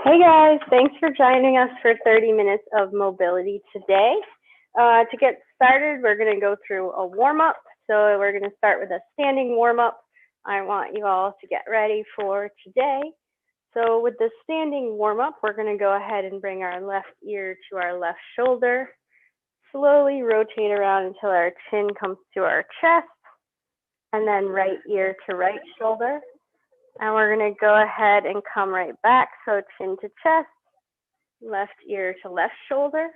Hey guys, thanks for joining us for 30 minutes of mobility today. To get started, we're going to go through a warm-up. So we're going to start with a standing warm-up. I want you all to get ready for today. So with the standing warm-up, we're going to go ahead and bring our left ear to our left shoulder. Slowly rotate around until our chin comes to our chest, and then right ear to right shoulder. And we're going to go ahead and come right back, so chin to chest, left ear to left shoulder.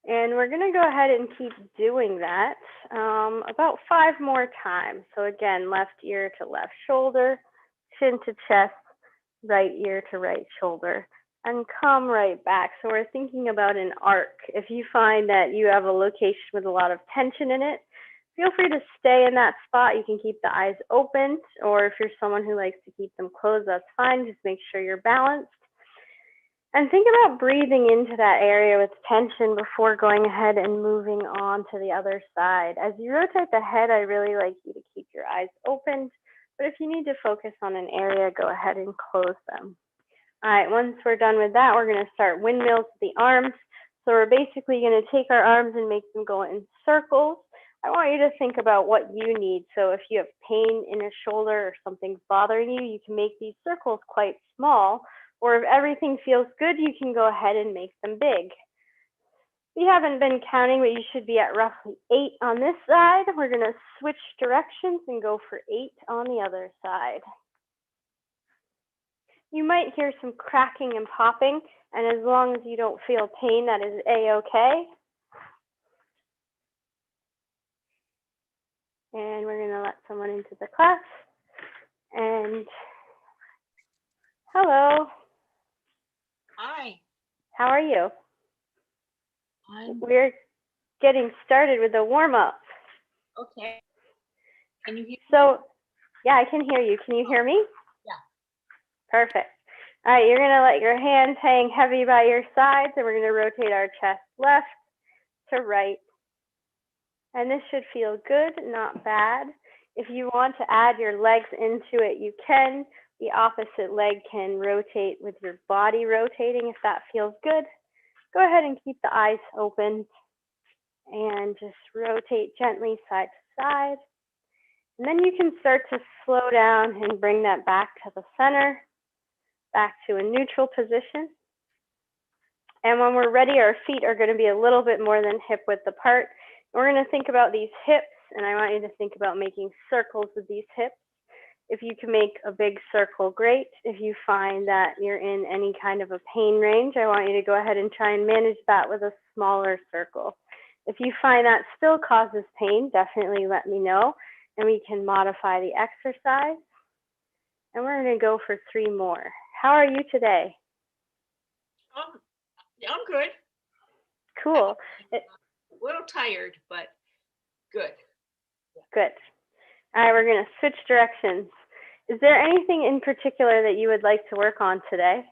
And we're going to go ahead and keep doing that about 5 more times. So again, left ear to left shoulder, chin to chest, right ear to right shoulder, and come right back. So we're thinking about an arc. If you find that you have a location with a lot of tension in it, feel free to stay in that spot. You can keep the eyes open, or if you're someone who likes to keep them closed, that's fine. Just make sure you're balanced. And think about breathing into that area with tension before going ahead and moving on to the other side. As you rotate the head, I really like you to keep your eyes open, but if you need to focus on an area, go ahead and close them. All right, once we're done with that, we're going to start windmills with the arms. So we're basically going to take our arms and make them go in circles. I want you to think about what you need. So if you have pain in a shoulder or something's bothering you, you can make these circles quite small. Or if everything feels good, you can go ahead and make them big. We haven't been counting, but you should be at roughly 8 on this side. We're going to switch directions and go for 8 on the other side. You might hear some cracking and popping, and as long as you don't feel pain, that is a-okay. And we're going to let someone into the class. And hello. Hi. How are you? We're getting started with the warm-up. Okay. Can you hear me? So, yeah, I can hear you. Can you hear me? Yeah. Perfect. All right, you're going to let your hands hang heavy by your sides, and we're going to rotate our chest left to right. And this should feel good, not bad. If you want to add your legs into it, you can. The opposite leg can rotate with your body rotating if that feels good. Go ahead and keep the eyes open and just rotate gently side to side. And then you can start to slow down and bring that back to the center, back to a neutral position. And when we're ready, our feet are going to be a little bit more than hip width apart. We're going to think about these hips, and I want you to think about making circles with these hips. If you can make a big circle, great. If you find that you're in any kind of a pain range, I want you to go ahead and try and manage that with a smaller circle. If you find that still causes pain, definitely let me know, and we can modify the exercise. And we're going to go for 3 more. How are you today? Yeah, I'm good. Cool. A little tired, but good. Good. All right, we're going to switch directions. Is there anything in particular that you would like to work on today?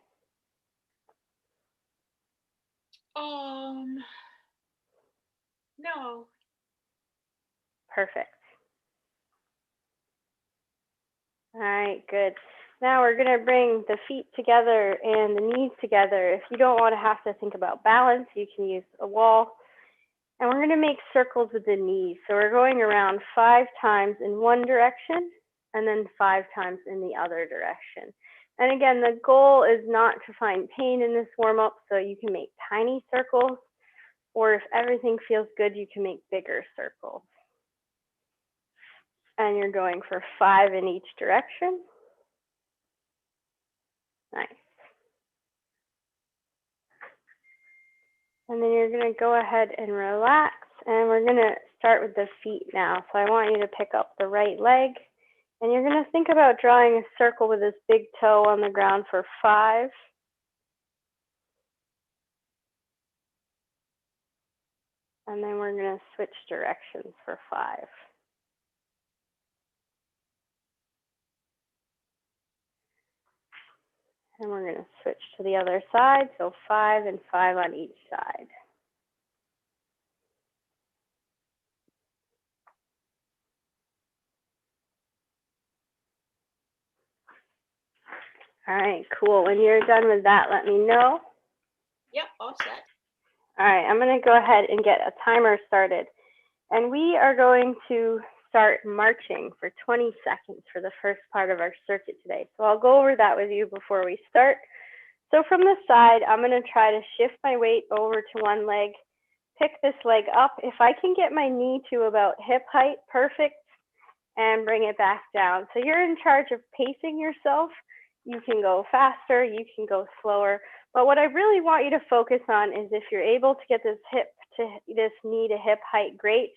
No. Perfect. All right, good. Now we're going to bring the feet together and the knees together. If you don't want to have to think about balance, you can use a wall. And we're going to make circles with the knees. So we're going around 5 times in one direction and then 5 times in the other direction. And again, the goal is not to find pain in this warm-up, so you can make tiny circles, or if everything feels good, you can make bigger circles. And you're going for 5 in each direction. Nice. And then you're going to go ahead and relax, and we're going to start with the feet now. So I want you to pick up the right leg, and you're going to think about drawing a circle with this big toe on the ground for 5. And then we're going to switch directions for 5. And we're going to switch to the other side, so 5 and 5 on each side. All right, cool. When you're done with that, let me know. Yep, all set. All right, I'm going to go ahead and get a timer started. And we are going to start marching for 20 seconds for the first part of our circuit today. So I'll go over that with you before we start. So from the side, I'm going to try to shift my weight over to one leg, pick this leg up. If I can get my knee to about hip height, perfect, and bring it back down. So you're in charge of pacing yourself. You can go faster, you can go slower. But what I really want you to focus on is if you're able to get this knee to hip height, great.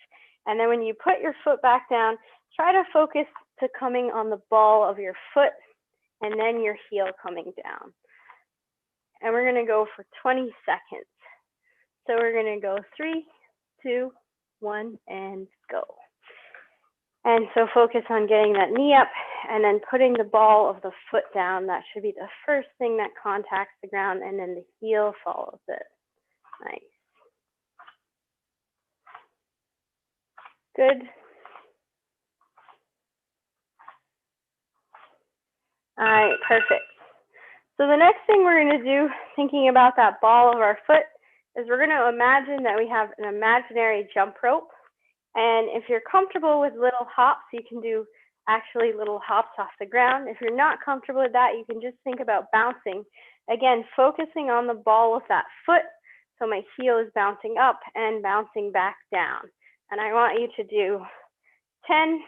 And then when you put your foot back down, try to focus to coming on the ball of your foot and then your heel coming down. And we're going to go for 20 seconds. So we're going to go 3, 2, 1, and go. And so focus on getting that knee up and then putting the ball of the foot down. That should be the first thing that contacts the ground, and then the heel follows it. Nice. Good. All right, perfect. So the next thing we're going to do, thinking about that ball of our foot, is we're going to imagine that we have an imaginary jump rope. And if you're comfortable with little hops, you can do actually little hops off the ground. If you're not comfortable with that, you can just think about bouncing. Again, focusing on the ball of that foot. So my heel is bouncing up and bouncing back down. And I want you to do 10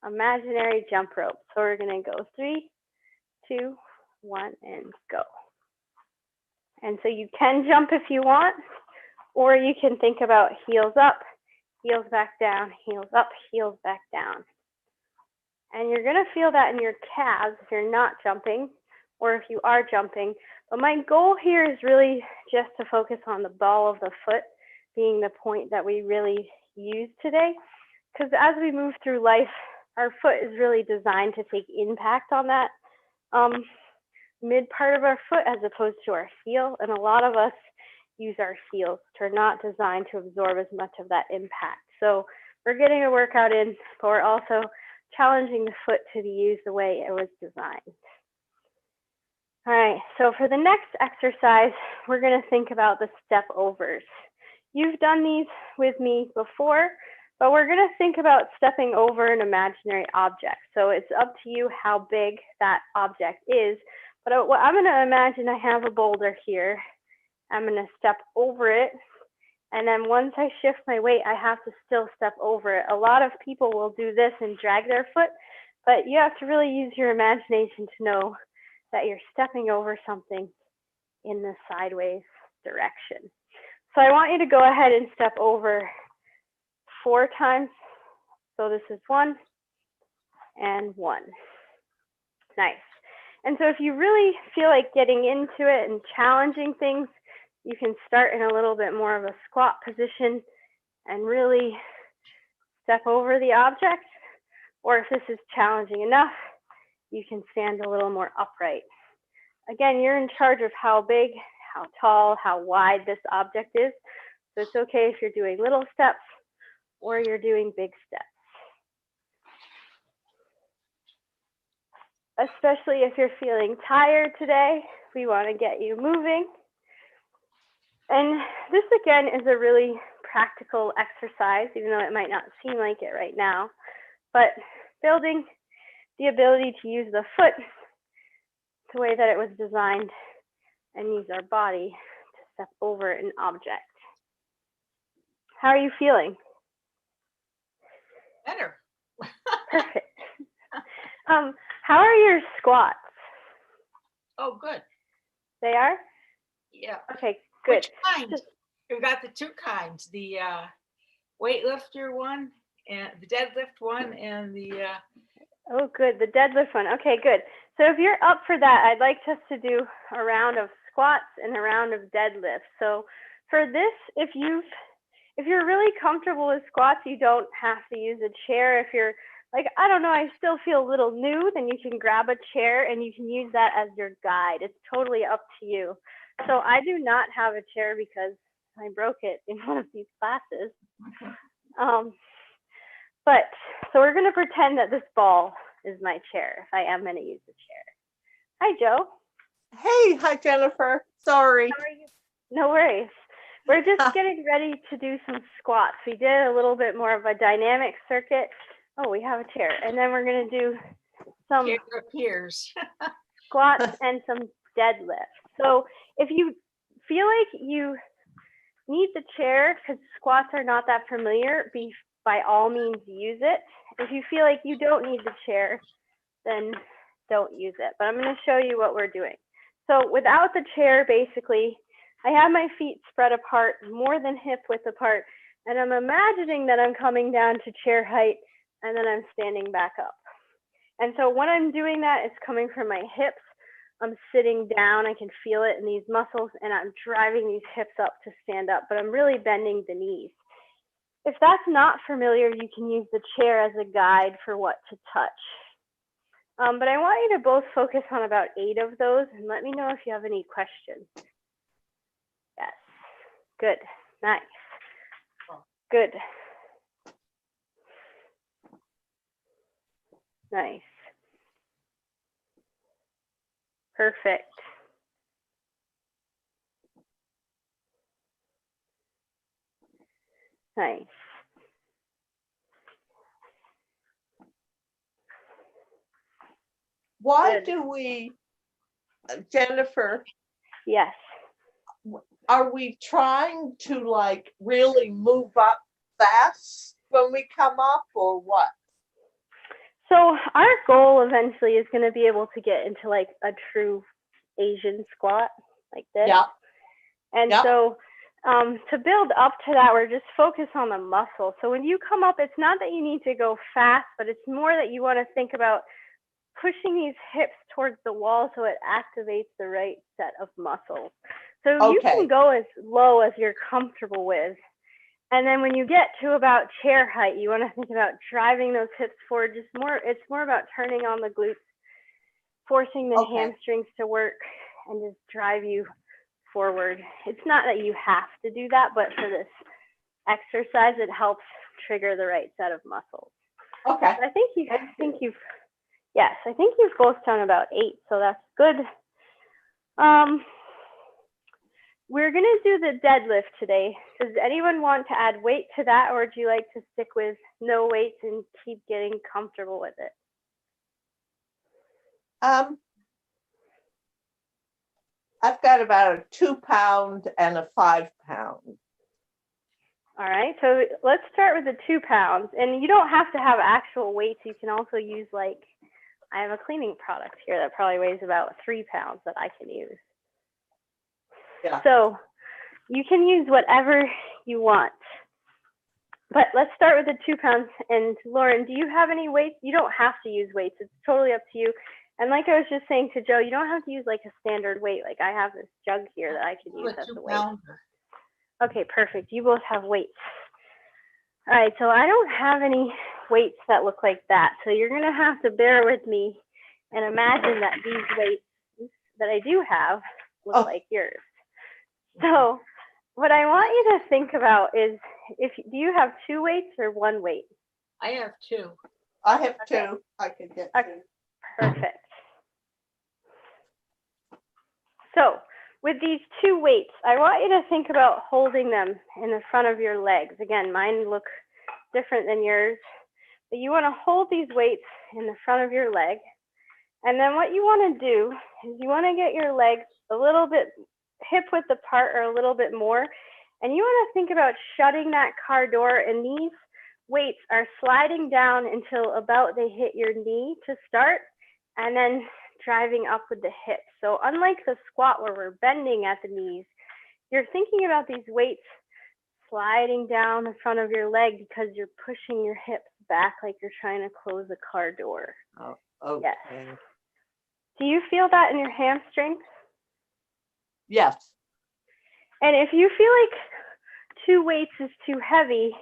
imaginary jump ropes. So we're going to go 3, 2, 1, and go. And so you can jump if you want, or you can think about heels up, heels back down, heels up, heels back down. And you're going to feel that in your calves if you're not jumping, or if you are jumping. But my goal here is really just to focus on the ball of the foot being the point that we really use today. Because as we move through life, our foot is really designed to take impact on that mid part of our foot as opposed to our heel. And a lot of us use our heels, which are not designed to absorb as much of that impact. So we're getting a workout in, but we're also challenging the foot to be used the way it was designed. All right, so for the next exercise, we're going to think about the step overs. You've done these with me before, but we're going to think about stepping over an imaginary object. So it's up to you how big that object is. But what I'm going to imagine, I have a boulder here. I'm going to step over it. And then once I shift my weight, I have to still step over it. A lot of people will do this and drag their foot, but you have to really use your imagination to know that you're stepping over something in the sideways direction. So I want you to go ahead and step over 4 times. So this is 1 and 1. Nice. And so if you really feel like getting into it and challenging things, you can start in a little bit more of a squat position and really step over the object. Or if this is challenging enough, you can stand a little more upright. Again, you're in charge of how big, how tall, how wide this object is. So it's okay if you're doing little steps or you're doing big steps. Especially if you're feeling tired today, we want to get you moving. And this again is a really practical exercise, even though it might not seem like it right now, but building the ability to use the foot the way that it was designed and use our body to step over an object. How are you feeling? Better. Perfect. How are your squats? Oh, good. They are? Yeah. Okay, good. Which kind? We've got the 2 kinds, the weightlifter one and the deadlift one and the Oh, good. The deadlift one. Okay, good. So if you're up for that, I'd like us to do a round of squats and a round of deadlifts. So for this, if you're really comfortable with squats, you don't have to use a chair. If you're like, I don't know, I still feel a little new, then you can grab a chair and you can use that as your guide. It's totally up to you. So I do not have a chair because I broke it in one of these classes. So we're going to pretend that this ball is my chair if I am going to use a chair. Hi, Joe. Hey, hi, Jennifer. Sorry. How are you? No worries. We're just getting ready to do some squats. We did a little bit more of a dynamic circuit. Oh, we have a chair. And then we're going to do some Here appears. squats and some deadlifts. So if you feel like you need the chair because squats are not that familiar, by all means use it. If you feel like you don't need the chair, then don't use it. But I'm going to show you what we're doing. So without the chair, basically, I have my feet spread apart, more than hip width apart, and I'm imagining that I'm coming down to chair height, and then I'm standing back up. And so when I'm doing that, it's coming from my hips. I'm sitting down, I can feel it in these muscles, and I'm driving these hips up to stand up, but I'm really bending the knees. If that's not familiar, you can use the chair as a guide for what to touch. But I want you to both focus on about 8 of those and let me know if you have any questions. Yes, good, nice, good, nice, perfect. Nice. Why Good. do we, Jennifer, Yes. are we trying to like really move up fast when we come up or what? So our goal eventually is going to be able to get into like a true Asian squat like this. Yeah. And so to build up to that, we're just focused on the muscle. So when you come up, it's not that you need to go fast, but it's more that you want to think about pushing these hips towards the wall so it activates the right set of muscles. So you can go as low as you're comfortable with. And then when you get to about chair height, you want to think about driving those hips forward. It's more about turning on the glutes, forcing the hamstrings to work and just drive you forward. It's not that you have to do that, but for this exercise, it helps trigger the right set of muscles. Okay. I think you've both done about 8, so that's good. We're going to do the deadlift today. Does anyone want to add weight to that, or do you like to stick with no weights and keep getting comfortable with it? I've got about a 2-pound and a 5-pound. All right, so let's start with the 2 pounds. And you don't have to have actual weights. You can also use, like, I have a cleaning product here that probably weighs about 3 pounds that I can use. Yeah. So you can use whatever you want. But let's start with the 2 pounds. And Lauren, do you have any weights? You don't have to use weights. It's totally up to you. And like I was just saying to Joe, you don't have to use like a standard weight. Like I have this jug here that I can use as a weight. Okay, perfect. You both have weights. All right, so I don't have any weights that look like that. So you're going to have to bear with me and imagine that these weights that I do have look like yours. So what I want you to think about is, do you have 2 weights or 1 weight? I have 2. I have 2. I can get 2. Perfect. So with these 2 weights, I want you to think about holding them in the front of your legs. Again, mine look different than yours, but you want to hold these weights in the front of your leg. And then what you want to do is you want to get your legs a little bit hip width apart or a little bit more. And you want to think about shutting that car door, and these weights are sliding down until about they hit your knee to start, and then driving up with the hips. So unlike the squat where we're bending at the knees, you're thinking about these weights sliding down the front of your leg because you're pushing your hips back like you're trying to close a car door. Oh, okay. Yes. Do you feel that in your hamstrings? Yes. And if you feel like 2 weights is too heavy,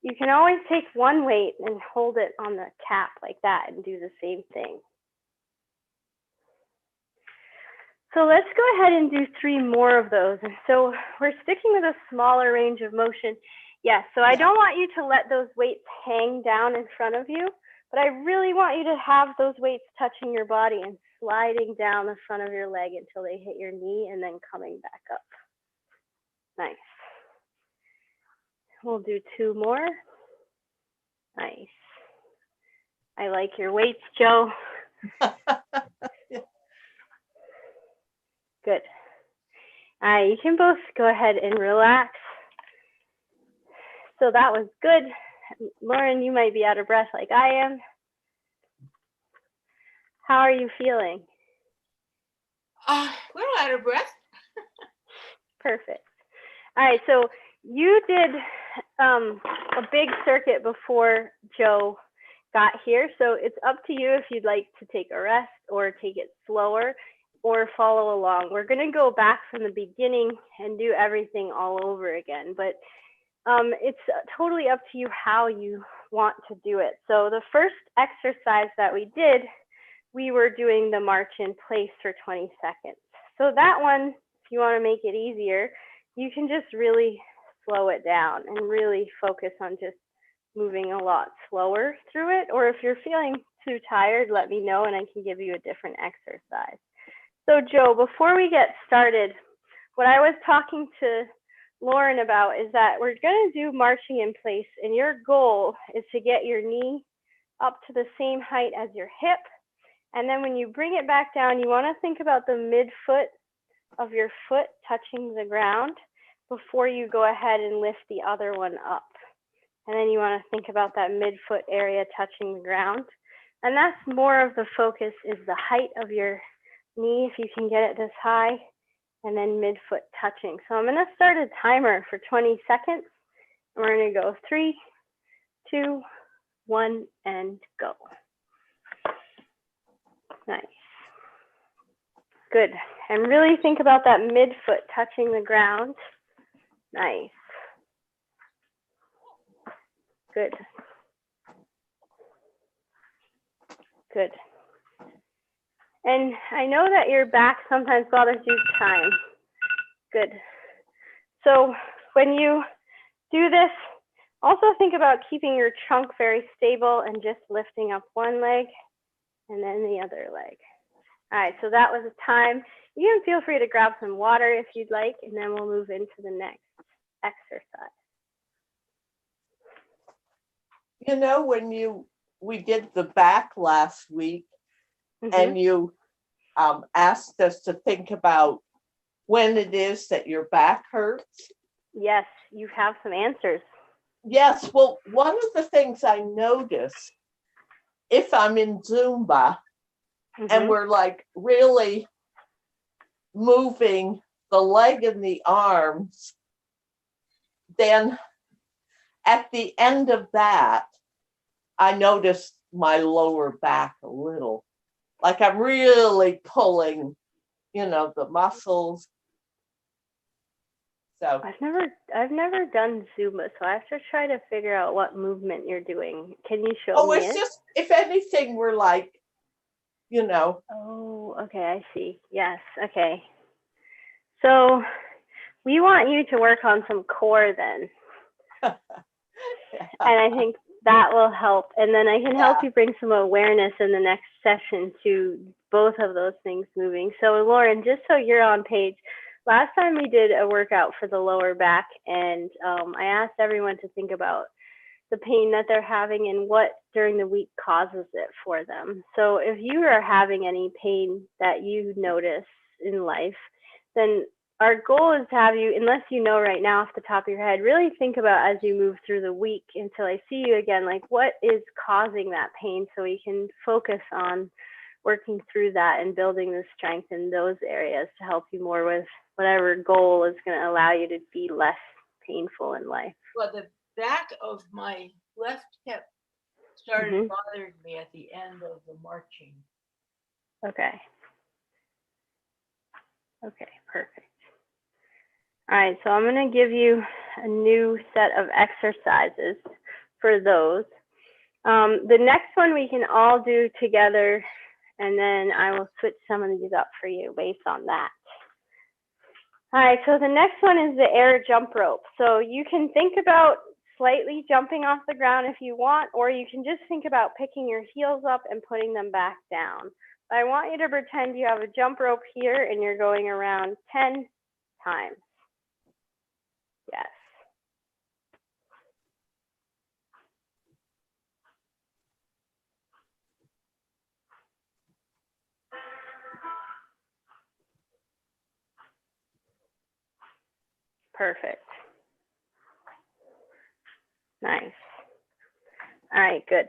you can always take 1 weight and hold it on the cap like that and do the same thing. So let's go ahead and do 3 more of those. And so we're sticking with a smaller range of motion. Yes, so I don't want you to let those weights hang down in front of you, but I really want you to have those weights touching your body and sliding down the front of your leg until they hit your knee and then coming back up. Nice. We'll do 2 more. Nice. I like your weights, Joe. Good. All right, you can both go ahead and relax. So that was good. Lauren, you might be out of breath like I am. How are you feeling? A little out of breath. Perfect. All right, so you did a big circuit before Joe got here, so it's up to you if you'd like to take a rest or take it slower or follow along. We're going to go back from the beginning and do everything all over again, but it's totally up to you how you want to do it. So the first exercise that we did, we were doing the march in place for 20 seconds. So that one, if you want to make it easier, you can just really slow it down and really focus on just moving a lot slower through it. Or if you're feeling too tired, let me know and I can give you a different exercise. So Joe, before we get started, what I was talking to Lauren about is that we're going to do marching in place, and your goal is to get your knee up to the same height as your hip. And then when you bring it back down, you want to think about the midfoot of your foot touching the ground before you go ahead and lift the other one up. And then you want to think about that midfoot area touching the ground. And that's more of the focus, is the height of your knee, if you can get it this high, and then midfoot touching. So I'm going to start a timer for 20 seconds. We're going to go 3, 2, 1, and go. Nice. Good. And really think about that midfoot touching the ground. Nice. Good. Good. And I know that your back sometimes bothers you time. Good. So when you do this, also think about keeping your trunk very stable and just lifting up one leg and then the other leg. All right, so that was a time. You can feel free to grab some water if you'd like, and then we'll move into the next exercise. You know, when we did the back last week, and you asked us to think about when it is that your back hurts. Yes, you have some answers. Yes, well, one of the things I notice, if I'm in Zumba and we're like really moving the leg and the arms, then at the end of that, I notice my lower back a little. Like I'm really pulling, the muscles. So I've never done Zumba, so I have to try to figure out what movement you're doing. Can you show me? It's just, if anything, we're like, Oh, okay, I see. Yes, okay. So we want you to work on some core then. And I think that will help. And then I can help you bring some awareness in the next session to both of those things moving. So Lauren, just so you're on page, last time we did a workout for the lower back, and I asked everyone to think about the pain that they're having and what during the week causes it for them. So if you are having any pain that you notice in life, then our goal is to have you, unless you know right now off the top of your head, really think about as you move through the week until I see you again, like what is causing that pain, so we can focus on working through that and building the strength in those areas to help you more with whatever goal is going to allow you to be less painful in life. Well, the back of my left hip started bothering me at the end of the marching. Okay. Okay, perfect. All right, so I'm going to give you a new set of exercises for those. The next one we can all do together, and then I will switch some of these up for you based on that. All right, so the next one is the air jump rope. So you can think about slightly jumping off the ground if you want, or you can just think about picking your heels up and putting them back down. I want you to pretend you have a jump rope here and you're going around 10 times. Yes. Perfect. Nice. All right, good.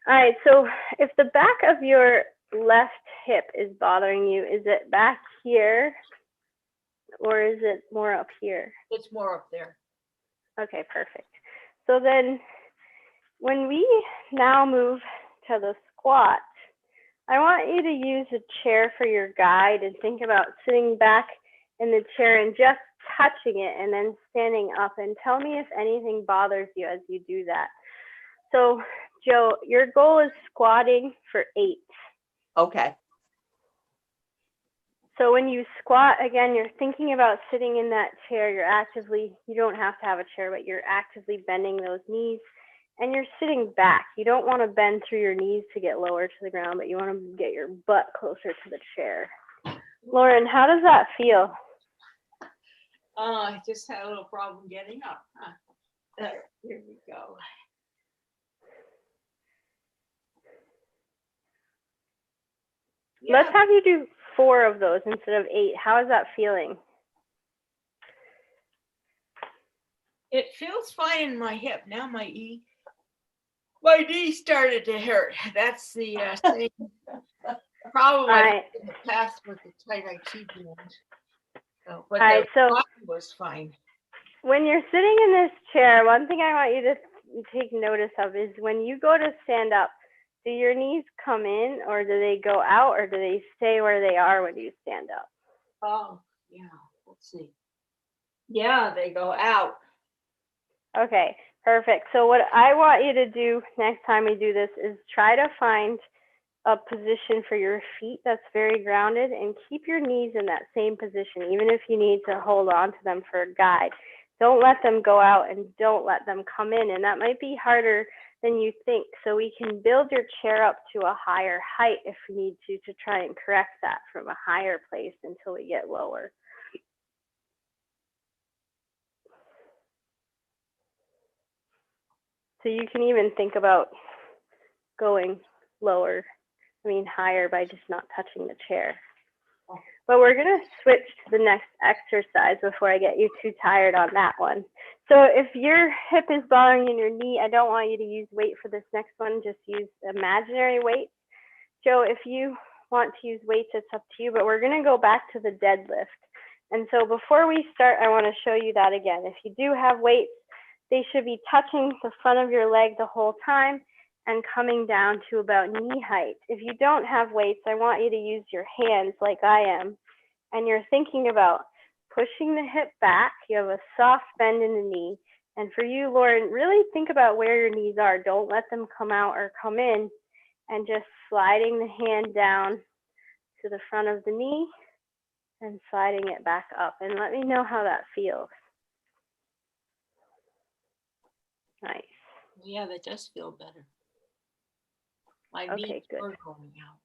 All right, so if the back of your left hip is bothering you, is it back here or is it more up here? It's more up there. Okay, perfect. So then when we now move to the squat, I want you to use a chair for your guide and think about sitting back in the chair and just touching it and then standing up, and tell me if anything bothers you as you do that. So Joe, your goal is squatting for 8. Okay, So when you squat, again, you're thinking about sitting in that chair. You don't have to have a chair, but you're actively bending those knees and you're sitting back. You don't want to bend through your knees to get lower to the ground, but you want to get your butt closer to the chair. Lauren, how does that feel? I just had a little problem getting up. Huh? There, here we go. Let's have you do 4 of those instead of 8. How is that feeling? It feels fine in my hip. Now my knee started to hurt. That's the same problem I've had in the past with the tight IT band. But the body was fine. When you're sitting in this chair, one thing I want you to take notice of is when you go to stand up, do your knees come in or do they go out or do they stay where they are when you stand up? Oh, yeah. Let's see. Yeah, they go out. Okay, perfect. So what I want you to do next time we do this is try to find a position for your feet that's very grounded and keep your knees in that same position, even if you need to hold on to them for a guide. Don't let them go out and don't let them come in. And that might be harder than you think. So we can build your chair up to a higher height if we need to try and correct that from a higher place until we get lower. So you can even think about going higher by just not touching the chair. But we're gonna switch to the next exercise before I get you too tired on that one. So if your hip is bothering you in your knee, I don't want you to use weight for this next one, just use imaginary weights. Joe, if you want to use weights, it's up to you, but we're gonna go back to the deadlift. And so before we start, I wanna show you that again. If you do have weights, they should be touching the front of your leg the whole time and coming down to about knee height. If you don't have weights, I want you to use your hands like I am, and you're thinking about pushing the hip back. You have a soft bend in the knee. And for you, Lauren, really think about where your knees are. Don't let them come out or come in, and just sliding the hand down to the front of the knee and sliding it back up. And let me know how that feels. Nice. Yeah, that does feel better. My knees are going out.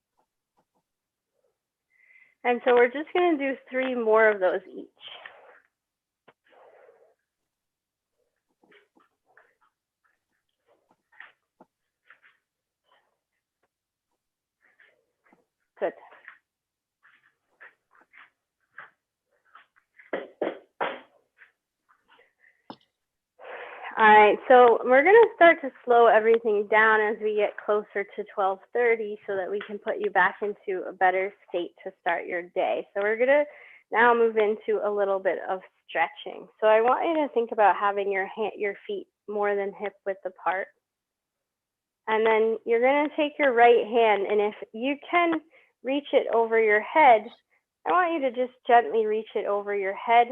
And so we're just going to do 3 more of those each. Good. All right, so we're going to start to slow everything down as we get closer to 12:30 so that we can put you back into a better state to start your day. So we're going to now move into a little bit of stretching. So I want you to think about having your feet more than hip width apart. And then you're going to take your right hand, and if you can reach it over your head, I want you to just gently reach it over your head,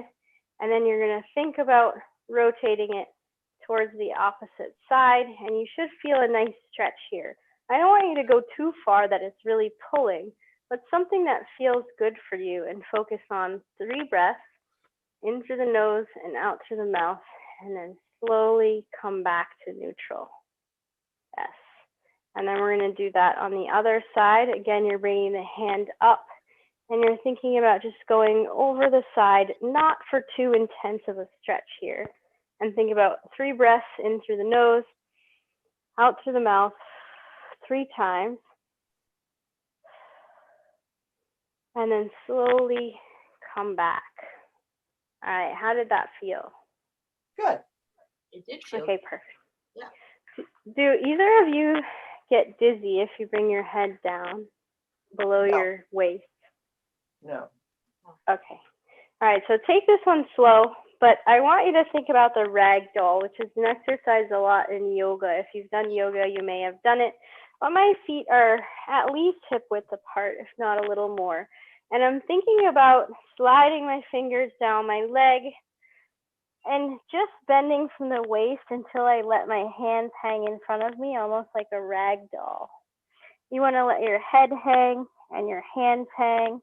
and then you're going to think about rotating it towards the opposite side, and you should feel a nice stretch here. I don't want you to go too far that it's really pulling, but something that feels good for you, and focus on 3 breaths in through the nose and out through the mouth, and then slowly come back to neutral. Yes. And then we're going to do that on the other side. Again, you're bringing the hand up and you're thinking about just going over the side, not for too intense of a stretch here. And think about 3 breaths in through the nose, out through the mouth 3 times. And then slowly come back. All right, how did that feel? Good. It did feel. Okay, perfect. Yeah. Do either of you get dizzy if you bring your head down below No. your waist? No. Okay. All right, so take this one slow, but I want you to think about the rag doll, which is an exercise a lot in yoga. If you've done yoga, you may have done it. But my feet are at least hip width apart, if not a little more. And I'm thinking about sliding my fingers down my leg and just bending from the waist until I let my hands hang in front of me, almost like a rag doll. You want to let your head hang and your hands hang.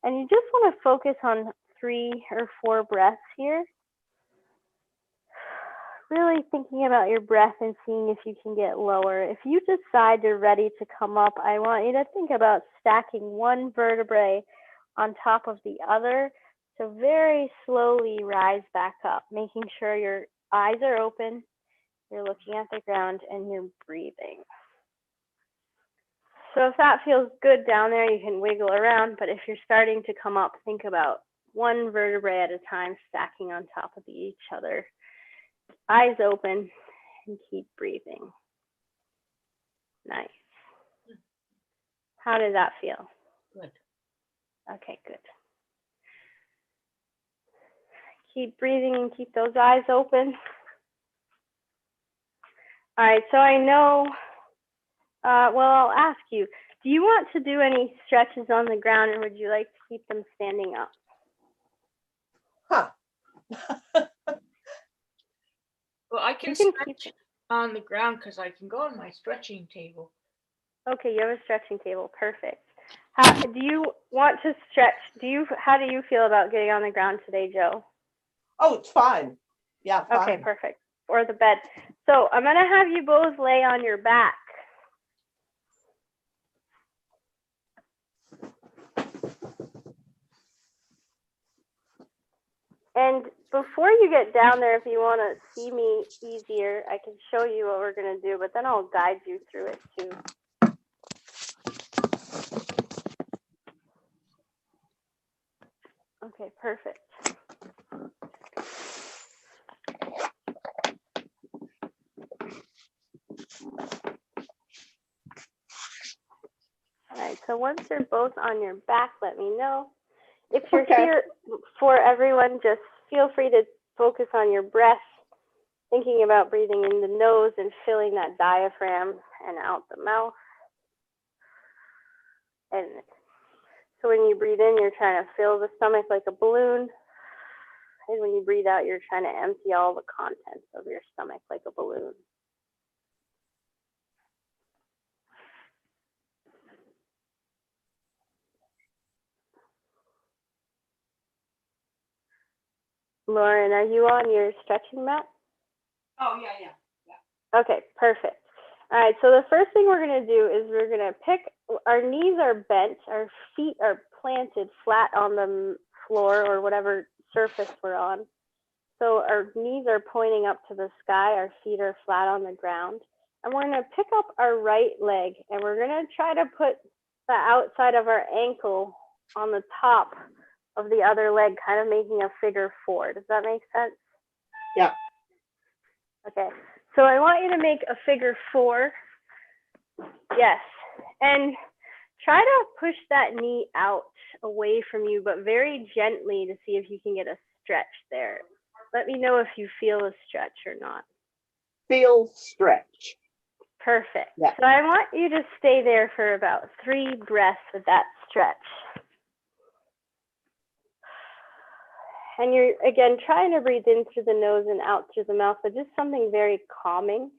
And you just want to focus on 3 or 4 breaths here. Really thinking about your breath and seeing if you can get lower. If you decide you're ready to come up, I want you to think about stacking one vertebrae on top of the other. So very slowly rise back up, making sure your eyes are open, you're looking at the ground, and you're breathing. So if that feels good down there, you can wiggle around, but if you're starting to come up, think about one vertebrae at a time stacking on top of each other. Eyes open and keep breathing. Nice. How did that feel? Good. Okay, good. Keep breathing and keep those eyes open. All right, so I know, well, I'll ask you, do you want to do any stretches on the ground, or would you like to keep them standing up? Huh. Well, I can stretch on the ground because I can go on my stretching table. Okay, you have a stretching table. Perfect. How do you want to stretch? How do you feel about getting on the ground today, Joe? Oh, it's fine. Yeah, fine. Okay, perfect. Or the bed. So I'm gonna have you both lay on your back. And before you get down there, if you want to see me easier, I can show you what we're going to do, but then I'll guide you through it too. Okay, perfect. All right, so once you're both on your back, let me know. If you're here for everyone, just feel free to focus on your breath, thinking about breathing in the nose and filling that diaphragm and out the mouth. And so when you breathe in, you're trying to fill the stomach like a balloon. And when you breathe out, you're trying to empty all the contents of your stomach like a balloon. Lauren, are you on your stretching mat? Oh, yeah. Okay, perfect. All right, so the first thing we're going to do is we're going to pick, our knees are bent, our feet are planted flat on the floor or whatever surface we're on. So our knees are pointing up to the sky, our feet are flat on the ground. And we're going to pick up our right leg and we're going to try to put the outside of our ankle on the top of the other leg, kind of making a figure 4. Does that make sense? Yeah. Okay, so I want you to make a figure 4. Yes, and try to push that knee out away from you, but very gently to see if you can get a stretch there. Let me know if you feel a stretch or not. Feel stretch. Perfect. Yeah. So I want you to stay there for about 3 breaths with that stretch. And you're, again, trying to breathe in through the nose and out through the mouth, but just something very calming.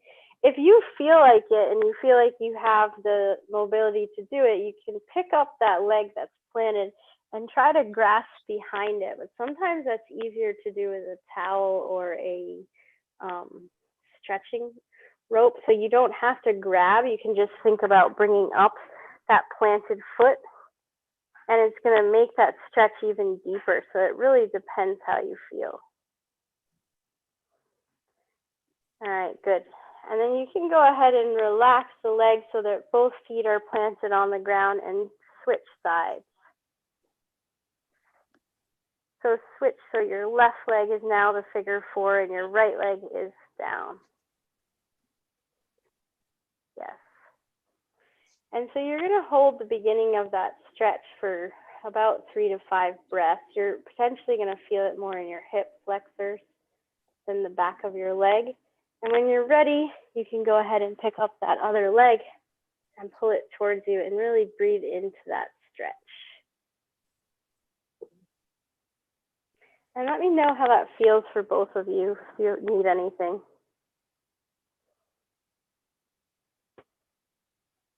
If you feel like it and you feel like you have the mobility to do it, you can pick up that leg that's planted and try to grasp behind it. But sometimes that's easier to do with a towel or a stretching rope, so you don't have to grab. You can just think about bringing up that planted foot, and it's going to make that stretch even deeper. So it really depends how you feel. All right, good. And then you can go ahead and relax the legs so that both feet are planted on the ground and switch sides. So switch so your left leg is now the figure 4 and your right leg is down. Yes. And so you're going to hold the beginning of that stretch for about 3 to 5 breaths. You're potentially going to feel it more in your hip flexors than the back of your leg. And when you're ready, you can go ahead and pick up that other leg and pull it towards you and really breathe into that stretch. And let me know how that feels for both of you if you need anything.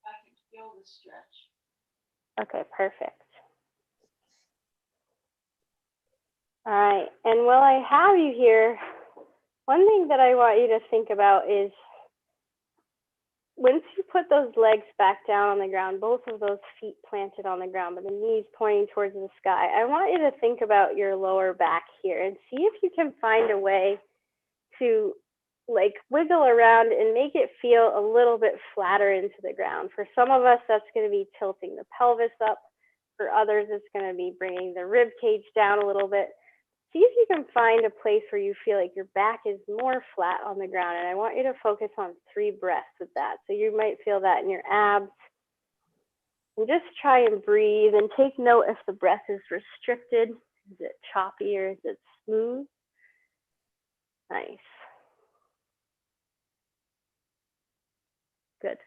I can feel the stretch. Okay, perfect. All right, and while I have you here, one thing that I want you to think about is once you put those legs back down on the ground, both of those feet planted on the ground, but the knees pointing towards the sky, I want you to think about your lower back here and see if you can find a way to like wiggle around and make it feel a little bit flatter into the ground. For some of us, that's going to be tilting the pelvis up. For others, it's going to be bringing the rib cage down a little bit. See if you can find a place where you feel like your back is more flat on the ground. And I want you to focus on 3 breaths with that. So you might feel that in your abs. And just try and breathe and take note if the breath is restricted. Is it choppy or is it smooth? Nice. Good.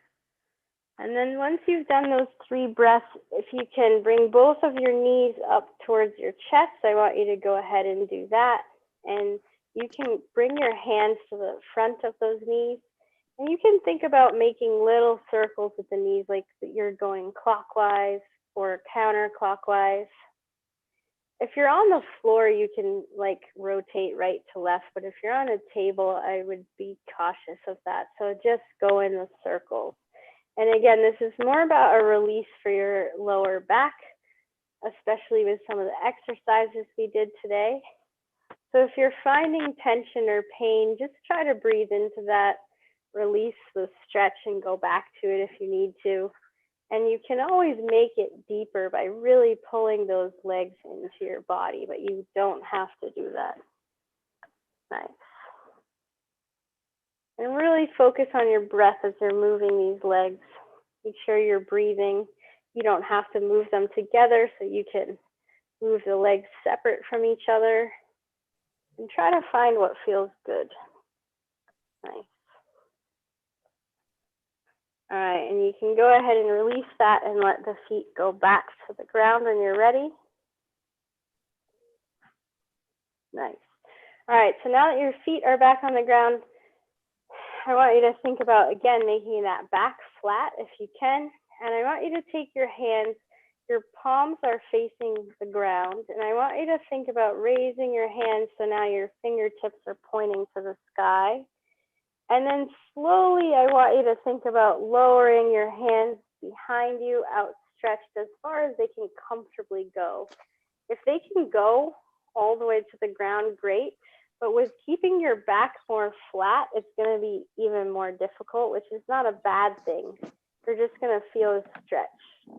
And then once you've done those 3 breaths, if you can bring both of your knees up towards your chest, I want you to go ahead and do that. And you can bring your hands to the front of those knees. And you can think about making little circles with the knees, like you're going clockwise or counterclockwise. If you're on the floor, you can like rotate right to left. But if you're on a table, I would be cautious of that. So just go in the circles. And again, this is more about a release for your lower back, especially with some of the exercises we did today. So if you're finding tension or pain, just try to breathe into that, release the stretch and go back to it if you need to. And you can always make it deeper by really pulling those legs into your body, but you don't have to do that. Nice. And really focus on your breath as you're moving these legs. Make sure you're breathing. You don't have to move them together, so you can move the legs separate from each other. And try to find what feels good. Nice. All right, and you can go ahead and release that and let the feet go back to the ground when you're ready. Nice. All right, so now that your feet are back on the ground, I want you to think about, again, making that back flat if you can. And I want you to take your hands, your palms are facing the ground. And I want you to think about raising your hands so now your fingertips are pointing to the sky. And then slowly, I want you to think about lowering your hands behind you, outstretched as far as they can comfortably go. If they can go all the way to the ground, great. But with keeping your back more flat, it's going to be even more difficult, which is not a bad thing. You're just going to feel a stretch.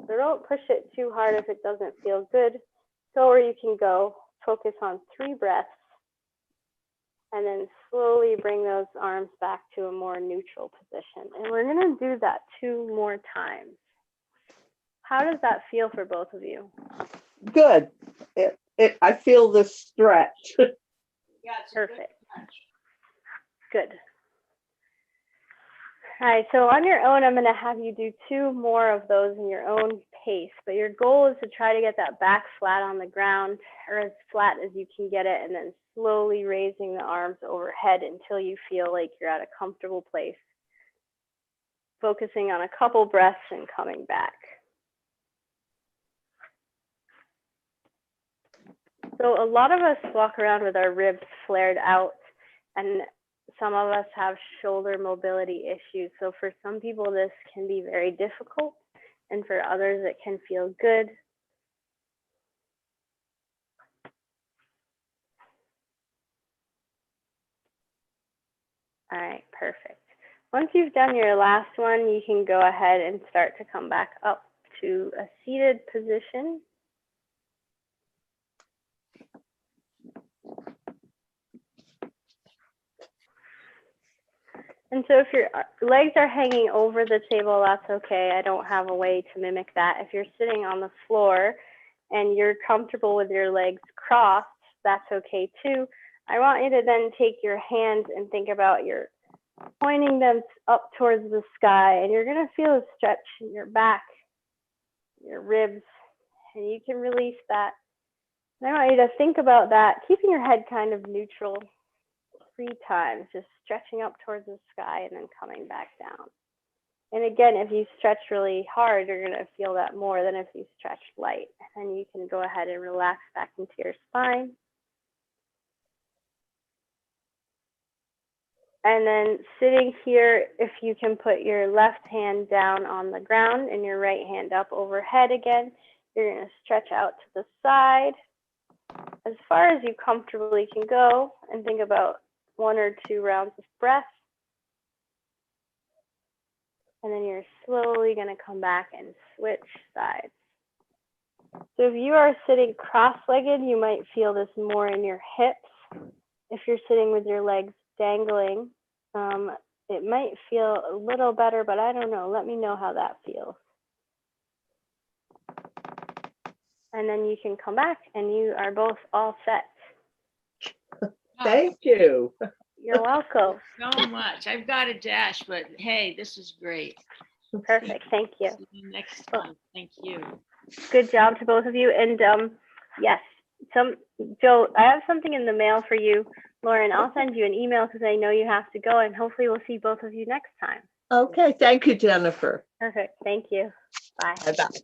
So don't push it too hard if it doesn't feel good. Go where you can go. Focus on 3 breaths. And then slowly bring those arms back to a more neutral position. And we're going to do that 2 more times. How does that feel for both of you? Good. I feel the stretch. Yeah, it's perfect. Good. All right, so on your own, I'm going to have you do 2 more of those in your own pace, but your goal is to try to get that back flat on the ground, or as flat as you can get it, and then slowly raising the arms overhead until you feel like you're at a comfortable place. Focusing on a couple breaths and coming back. So a lot of us walk around with our ribs flared out, and some of us have shoulder mobility issues. So for some people, this can be very difficult, and for others, it can feel good. All right, perfect. Once you've done your last one, you can go ahead and start to come back up to a seated position. And so if your legs are hanging over the table, that's okay. I don't have a way to mimic that. If you're sitting on the floor and you're comfortable with your legs crossed, that's okay too. I want you to then take your hands and think about your pointing them up towards the sky, and you're gonna feel a stretch in your back, your ribs, and you can release that. And I want you to think about that, keeping your head kind of neutral 3 times, just stretching up towards the sky and then coming back down. And again, if you stretch really hard, you're gonna feel that more than if you stretch light. And then you can go ahead and relax back into your spine. And then sitting here, if you can put your left hand down on the ground and your right hand up overhead again, you're gonna stretch out to the side as far as you comfortably can go, and think about 1 or 2 rounds of breath. And then you're slowly gonna come back and switch sides. So if you are sitting cross-legged, you might feel this more in your hips. If you're sitting with your legs dangling, it might feel a little better, but I don't know. Let me know how that feels. And then you can come back and you are both all set. Thank you. You're welcome. So much. I've got a dash, but hey, this is great. Perfect. Thank you. See you next time. Thank you. Good job to both of you. And yes, Joe, I have something in the mail for you. Lauren, I'll send you an email because I know you have to go, and hopefully we'll see both of you next time. Okay, thank you, Jennifer. Perfect. Thank you. Bye. Bye-bye.